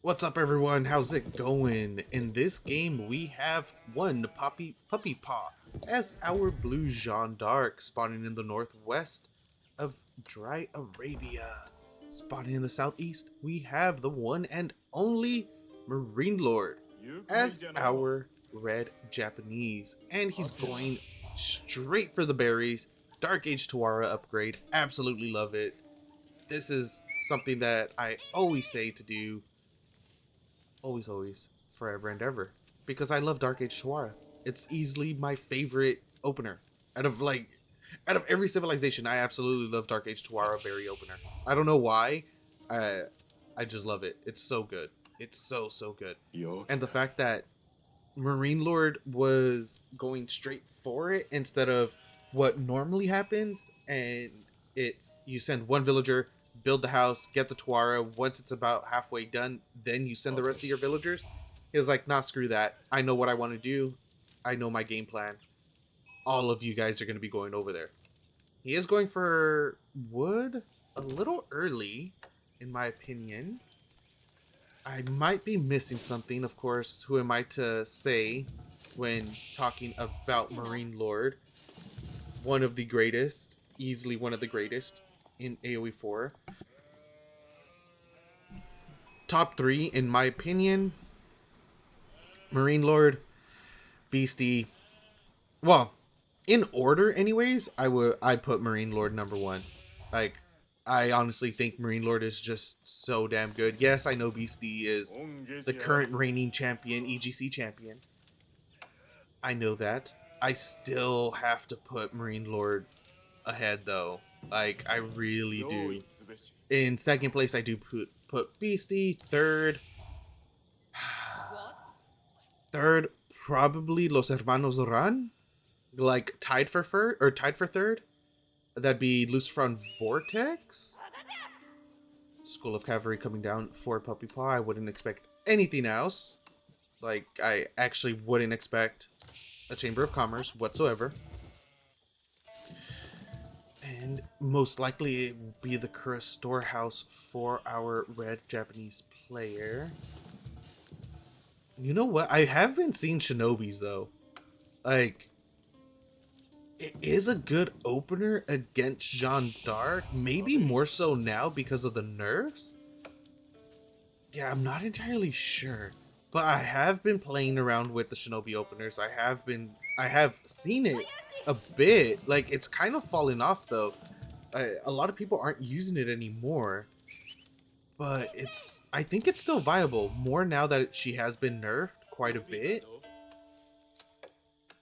What's up, everyone? How's it going? In this game, we have 1puppypaw as our blue Jeanne d'Arc, spawning in the northwest of Dry Arabia. Spawning in the southeast, we have the one and only MarineLorD as our red Japanese, and he's going straight for the berries. Dark Age Tawara upgrade, absolutely love it. This is something that I always say to do. Always, forever and ever. Because I love Dark Age Tawara. It's easily my favorite opener. Out of every civilization, I absolutely love Dark Age Tawara berry opener. I don't know why. I just love it. It's so good. It's so good. And the fact that MarineLorD was going straight for it instead of what normally happens, and it's you send one villager, build the house, get the Tawara. Once it's about halfway done, then you send the rest of your villagers. He was like, nah, screw that. I know what I want to do. I know my game plan. All of you guys are going to be going over there. He is going for wood a little early, in my opinion. I might be missing something, of course. Who am I to say when talking about MarineLorD? One of the greatest, easily one of the greatest in AoE4. Top 3, in my opinion. MarineLorD, Beastie. Well, in order, anyways, I'd put MarineLorD number 1. Like, I honestly think MarineLorD is just so damn good. Yes, I know Beastie is the current reigning champion, EGC champion. I know that. I still have to put MarineLorD ahead, though. Like, I really do. In second place, I do put Beastie. Third, probably Los Hermanos Duran. Like, tied for third. That'd be Lucifron Vortex. School of Cavalry coming down for Puppypaw. I wouldn't expect anything else. Like, I actually wouldn't expect a Chamber of Commerce whatsoever. And most likely it will be the Kura Storehouse for our red Japanese player. You know what? I have been seeing Shinobis, though. Like, it is a good opener against Jeanne d'Arc. Maybe more so now because of the nerfs. Yeah, I'm not entirely sure. But I have been playing around with the Shinobi openers. I have seen it a bit. Like, it's kind of falling off, though. A lot of people aren't using it anymore. But I think it's still viable. More now that she has been nerfed quite a bit.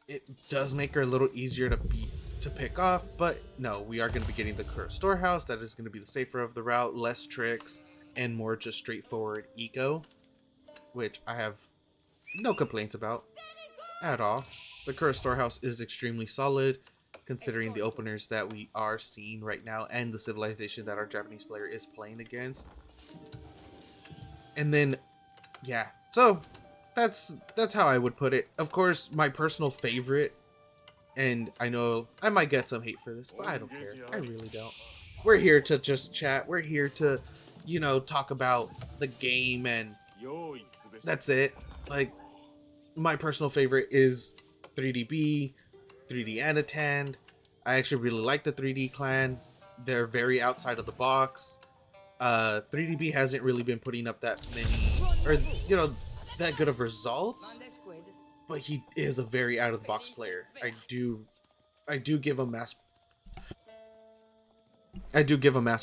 It does make her a little easier to pick off. But no, we are going to be getting the Kura Storehouse. That is going to be the safer of the route. Less tricks and more just straightforward eco, which I have no complaints about at all. The Kura Storehouse is extremely solid, considering the openers that we are seeing right now and the civilization that our Japanese player is playing against. And then, yeah, so that's how I would put it. Of course, my personal favorite, and I know I might get some hate for this, but I don't care. I really don't. We're here to just chat. We're here to, talk about the game, and that's it. Like, my personal favorite is 3DB, 3D Anatan. I actually really like the 3D clan. They're very outside of the box. 3DB hasn't really been putting up that many, or that good of results, but he is a very out of the box player. I do give him mass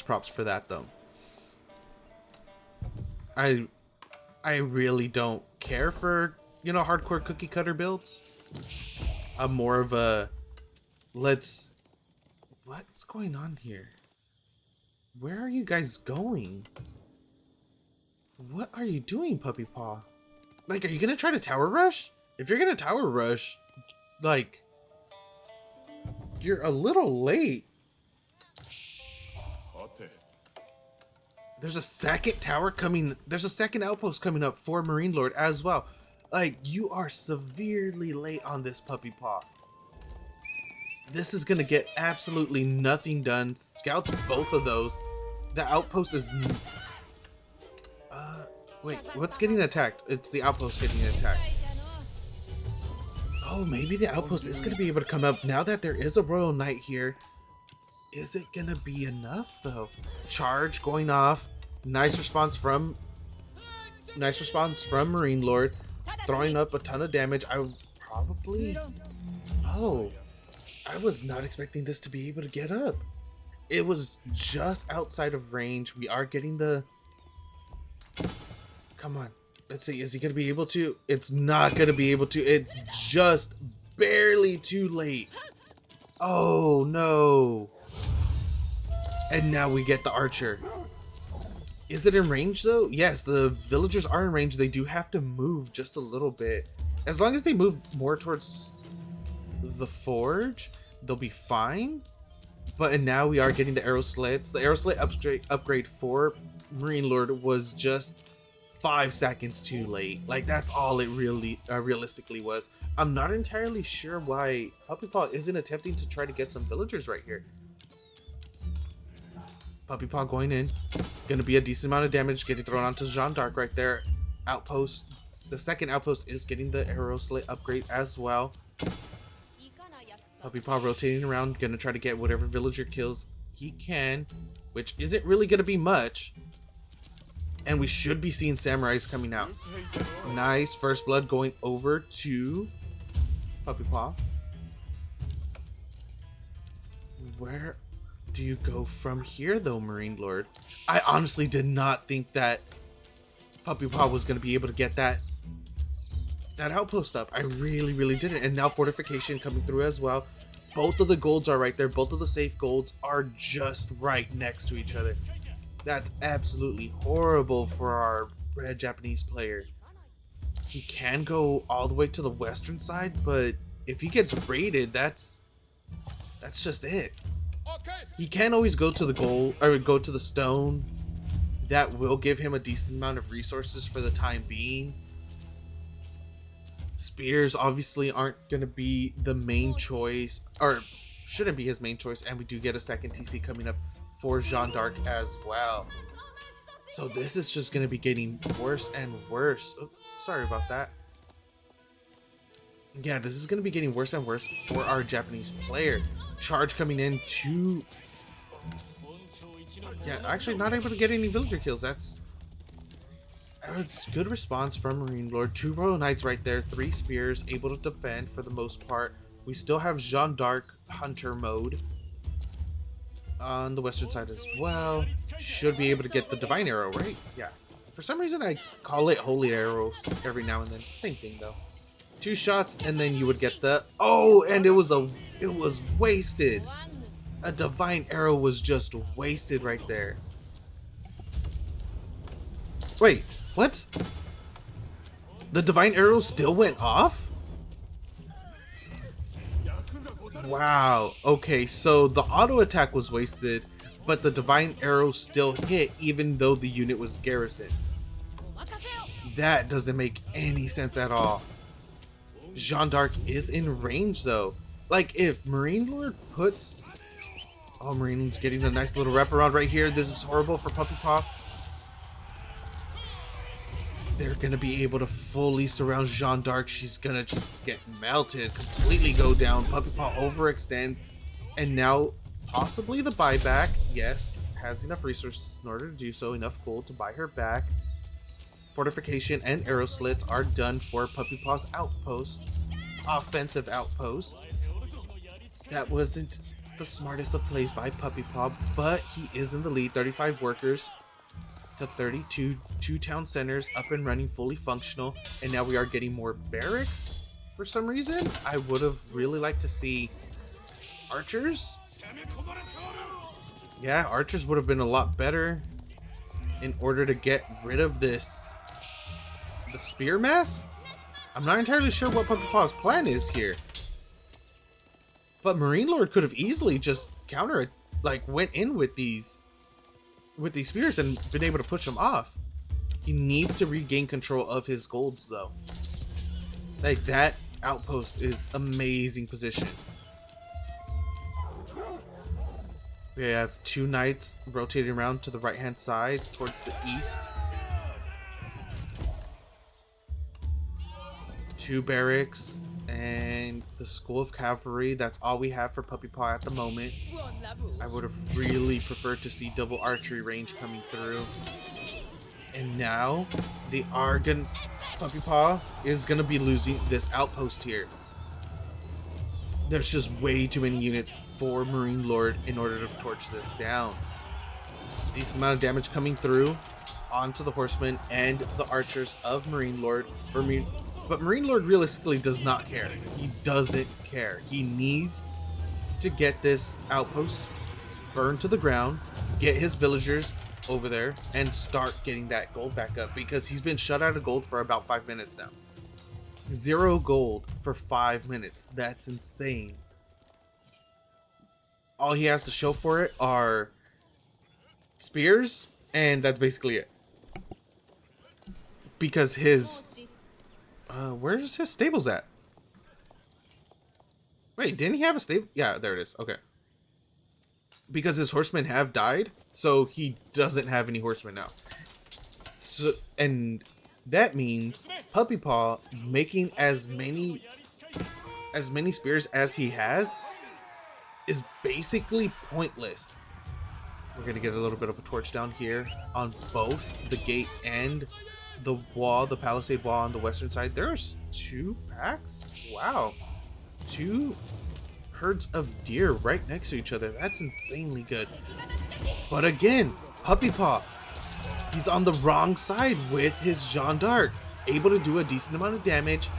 props for that, though. I really don't care for, hardcore cookie cutter builds. I'm more of a what's going on here? Where are you guys going? What are you doing, Puppypaw? Like, are you gonna try to tower rush? If you're gonna tower rush, like, you're a little late. There's a second tower coming. There's a second outpost coming up for MarineLorD as well. Like, you are severely late on this, Puppypaw. This is gonna get absolutely nothing done. Scouts both of those. The outpost is Wait, what's getting attacked? It's the outpost getting attacked. Oh, maybe the outpost is going to be able to come up now that there is a Royal Knight here. Is it going to be enough, though? Charge going off. Nice response from MarineLorD. Throwing up a ton of damage. I would probably... Oh, I was not expecting this to be able to get up. It was just outside of range. We are getting the... Come on. Let's see. Is he going to be able to? It's not going to be able to. It's just barely too late. Oh, no. And now we get the archer. Is it in range, though? Yes, the villagers are in range. They do have to move just a little bit. As long as they move more towards the forge, they'll be fine. And now we are getting the arrow slits. The arrow slit upgrade for MarineLorD was just 5 seconds too late. Like, that's all it really realistically was. I'm not entirely sure why PuppyPaw isn't attempting to try to get some villagers right here. PuppyPaw going in. Gonna be a decent amount of damage getting thrown onto Jeanne d'Arc right there. Outpost. The second outpost is getting the arrow slit upgrade as well. PuppyPaw rotating around. Gonna try to get whatever villager kills he can, which isn't really gonna be much. And we should be seeing samurais coming out. Nice. First blood going over to PuppyPaw. Where do you go from here, though, MarineLorD? I honestly did not think that PuppyPaw was going to be able to get that outpost up. I really, really didn't. And now fortification coming through as well. Both of the golds are right there. Both of the safe golds are just right next to each other. That's absolutely horrible for our red Japanese player. He can go all the way to the western side, but if he gets raided, that's just it. He can always go to the goal or go to the stone. That will give him a decent amount of resources for the time being. Spears obviously aren't going to be the main choice, or shouldn't be his main choice, and we do get a second TC coming up for Jeanne d'Arc as well. So this is just going to be getting worse and worse. Oh, sorry about that. Yeah, this is going to be getting worse and worse for our Japanese player. Charge coming in to... Yeah, actually not able to get any villager kills. It's good response from MarineLorD. 2 Royal Knights right there. 3 spears. Able to defend for the most part. We still have Jeanne d'Arc Hunter mode on the western side as well. Should be able to get the divine arrow, right? Yeah. For some reason I call it holy arrows every now and then. Same thing though. 2 shots and then you would get the... Oh, and it was wasted. A divine arrow was just wasted right there. Wait, what? The divine arrow still went off? Wow. Okay, so the auto attack was wasted, but the divine arrow still hit even though the unit was garrisoned. That doesn't make any sense at all. Jeanne d'Arc is in range though. Like, if MarineLorD puts... Oh, MarineLorD's getting a nice little wraparound right here. This is horrible for PuppyPaw. They're going to be able to fully surround Jeanne d'Arc. She's going to just get melted, completely go down. PuppyPaw overextends. And now, possibly the buyback. Yes, has enough resources in order to do so. Enough gold to buy her back. Fortification and arrow slits are done for PuppyPaw's outpost. Offensive outpost. That wasn't the smartest of plays by PuppyPaw, but he is in the lead. 35 workers to 32. 2 town centers up and running, fully functional. And now we are getting more barracks for some reason. I would have really liked to see archers. Yeah, archers would have been a lot better in order to get rid of the spear mass. I'm not entirely sure what PuppyPaw's plan is here. But MarineLorD could have easily just went in with these spears and been able to push them off. He needs to regain control of his golds though. Like, that outpost is amazing position. We have 2 knights rotating around to the right hand side towards the east. 2 barracks and the School of Cavalry. That's all we have for PuppyPaw at the moment. I would have really preferred to see double archery range coming through. And now the Argon PuppyPaw is going to be losing this outpost here. There's just way too many units for MarineLorD in order to torch this down. Decent amount of damage coming through onto the horsemen and the archers of MarineLorD. But MarineLorD realistically does not care. He doesn't care. He needs to get this outpost burned to the ground, get his villagers over there, and start getting that gold back up, because he's been shut out of gold for about 5 minutes now. 0 gold for 5 minutes. That's insane. All he has to show for it are spears, and that's basically it. Because his where's his stables at? Wait, didn't he have a stable? Yeah, there it is. Okay. Because his horsemen have died, so he doesn't have any horsemen now. So, and that means PuppyPaw making as many spears as he has is basically pointless. We're gonna get a little bit of a torch down here on both the gate and the wall, the palisade wall on the western side. There's 2 packs. Wow. 2 herds of deer right next to each other. That's insanely good. But again, PuppyPaw, he's on the wrong side with his Jeanne d'Arc, able to do a decent amount of damage,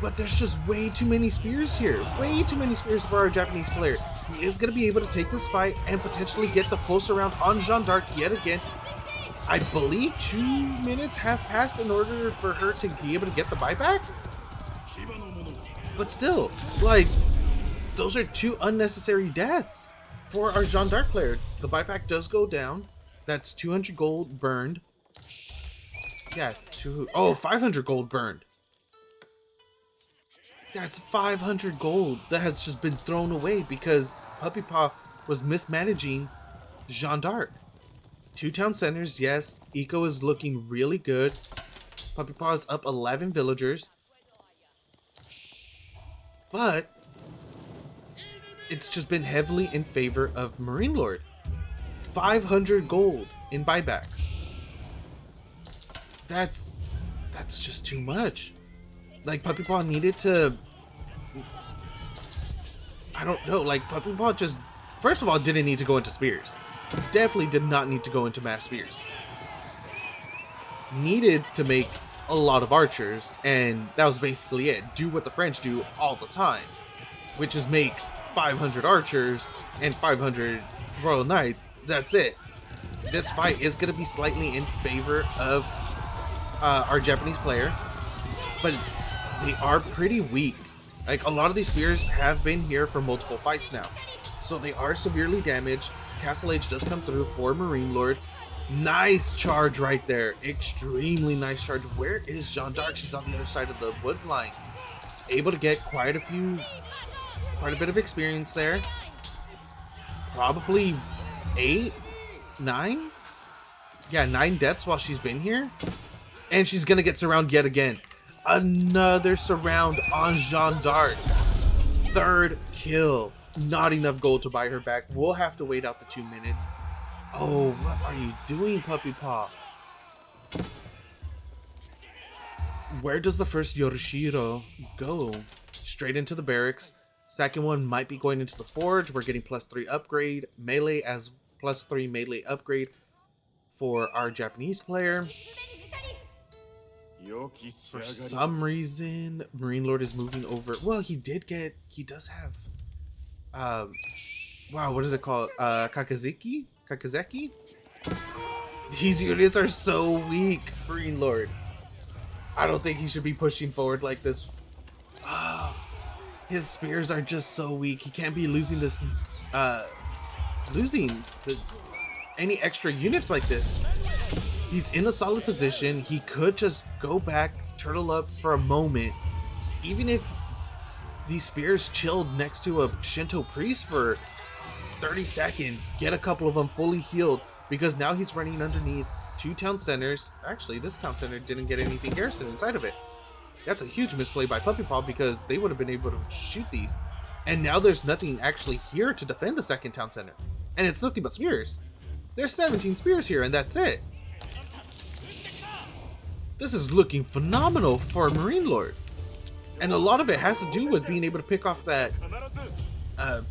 but there's just way too many spears here. Way too many spears for our Japanese player. He is going to be able to take this fight and potentially get the close round on Jeanne d'Arc yet again. I believe 2 minutes have passed in order for her to be able to get the buyback. But still, like, those are 2 unnecessary deaths for our Jeanne d'Arc player. The buyback does go down. That's 200 gold burned. Yeah, 500 gold burned. That's 500 gold that has just been thrown away because PuppyPaw was mismanaging Jeanne d'Arc. 2 town centers, yes. Eco is looking really good. PuppyPaw is up 11 villagers. But it's just been heavily in favor of MarineLorD. 500 gold in buybacks. That's just too much. Like, PuppyPaw needed to... I don't know, like, PuppyPaw just... First of all, didn't need to go into spears. Definitely did not need to go into mass spears. Needed to make a lot of archers, and that was basically it. Do what the French do all the time, which is make 500 archers and 500 Royal Knights. That's it. This fight is going to be slightly in favor of our Japanese player, but they are pretty weak. Like, a lot of these spears have been here for multiple fights now, so they are severely damaged. Castle Age does come through for MarineLorD. Nice charge right there. Extremely nice charge. Where is Jeanne d'Arc? She's on the other side of the wood line. Able to get quite a bit of experience there. Probably 8, 9? Yeah, 9 deaths while she's been here. And she's gonna get surrounded yet again. Another surround on Jeanne d'Arc. 3rd kill. Not enough gold to buy her back. We'll have to wait out the 2 minutes. Oh, what are you doing, PuppyPaw? Where does the first Yorishiro go? Straight into the barracks. Second one might be going into the forge. We're getting +3 upgrade. Melee as +3 melee upgrade for our Japanese player. For some reason, MarineLorD is moving over. Well, he does have... wow, what is it called? Kakazeki? These units are so weak, MarineLorD. I don't think he should be pushing forward like this. His spears are just so weak. He can't be losing this, any extra units like this. He's in a solid position. He could just go back, turtle up for a moment. Even if these spears chilled next to a Shinto priest for 30 seconds, get a couple of them fully healed, because now he's running underneath 2 town centers. Actually, this town center didn't get anything garrison inside of it. That's a huge misplay by PuppyPaw because they would have been able to shoot these. And now there's nothing actually here to defend the second town center. And it's nothing but spears. There's 17 spears here and that's it. This is looking phenomenal for MarineLorD. And a lot of it has to do with being able to pick off that,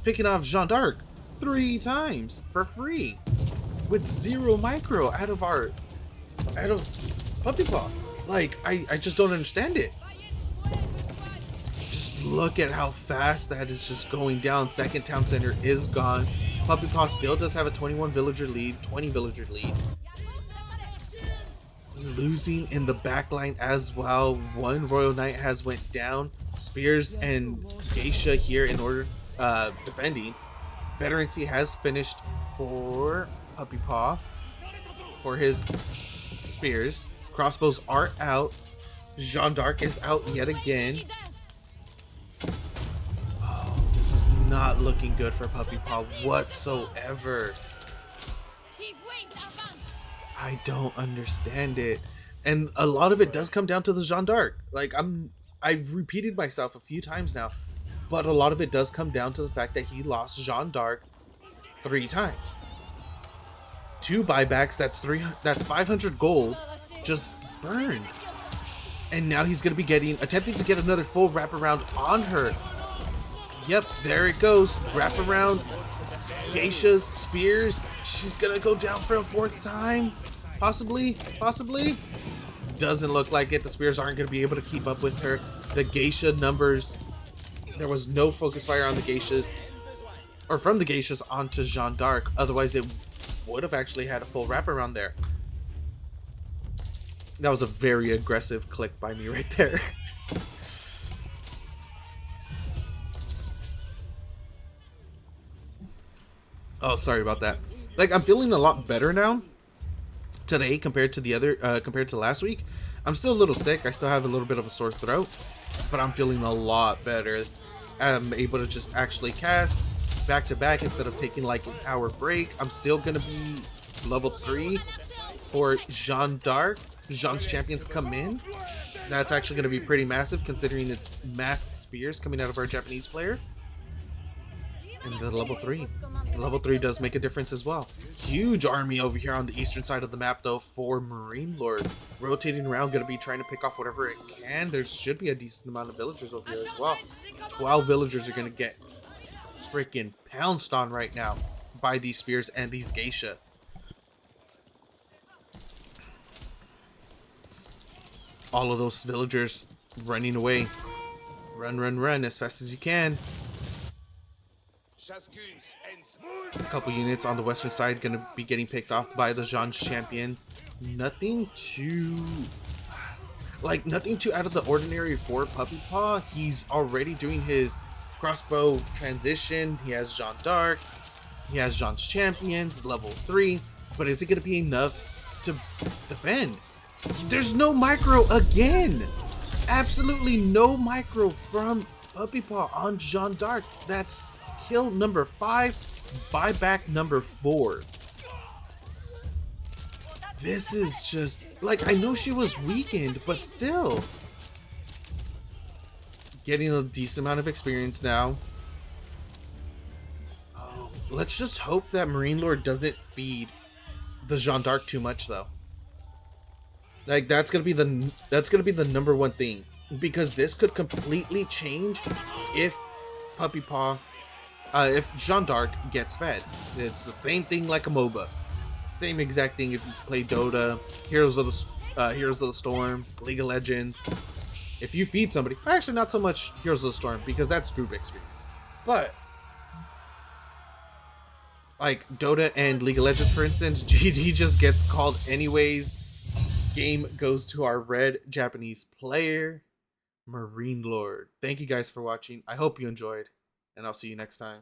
picking off Jeanne d'Arc 3 times for free. With 0 micro out of PuppyPaw. Like, I just don't understand it. Just look at how fast that is just going down. Second town center is gone. PuppyPaw still does have a 21 villager lead, 20 villager lead. Losing in the backline as well. One Royal Knight has went down. Spears and Geisha here in order defending. Veterancy has finished for PuppyPaw for his spears. Crossbows are out. Jeanne d'Arc is out yet again. Oh, this is not looking good for PuppyPaw whatsoever. I don't understand it. And a lot of it does come down to the Jeanne d'Arc. Like, I've repeated myself a few times now, but a lot of it does come down to the fact that he lost Jeanne d'Arc 3 times. 2 buybacks, that's 500 gold just burned. And now he's gonna be attempting to get another full wraparound on her. Yep, there it goes. Wraparound. Geishas, spears. She's gonna go down for a 4th time. Possibly. Doesn't look like it. The spears aren't gonna be able to keep up with her. The Geisha numbers. There was no focus fire on the Geishas. Or from the Geishas onto Jeanne d'Arc. Otherwise it would have actually had a full wraparound there. That was a very aggressive click by me right there. Oh, sorry about that. Like, I'm feeling a lot better now today compared to last week. I'm still a little sick. I still have a little bit of a sore throat, but I'm feeling a lot better. I'm able to just actually cast back to back instead of taking like an hour break. I'm still gonna be level 3 for Jeanne d'Arc. Jeanne's champions come in. That's actually going to be pretty massive considering it's mass spears coming out of our Japanese player. And the level 3. Level 3 does make a difference as well. Huge army over here on the eastern side of the map though for MarineLorD. Rotating around, going to be trying to pick off whatever it can. There should be a decent amount of villagers over here as well. 12 villagers are going to get freaking pounced on right now by these spears and these geisha. All of those villagers running away. Run as fast as you can. A couple units on the western side going to be getting picked off by the Jeanne's champions. Nothing too out of the ordinary for PuppyPaw. He's already doing his crossbow transition. He has Jeanne d'Arc. He has Jeanne's champions, level 3. But is it going to be enough to defend? There's no micro again. Absolutely no micro from PuppyPaw on Jeanne d'Arc. That's kill number 5, buyback number 4. This is just like, I know she was weakened, but still getting a decent amount of experience now. Oh, let's just hope that MarineLorD doesn't feed the Jeanne d'Arc too much though. Like, that's gonna be the number one thing, because this could completely change if PuppyPaw, if Jeanne d'Arc gets fed. It's the same thing like a MOBA, same exact thing if you play Dota, Heroes of the Storm, League of Legends. If you feed somebody, actually not so much Heroes of the Storm because that's group experience, but like Dota and League of Legends, for instance, GD just gets called anyways. Game goes to our red Japanese player, MarineLorD. Thank you guys for watching. I hope you enjoyed, and I'll see you next time.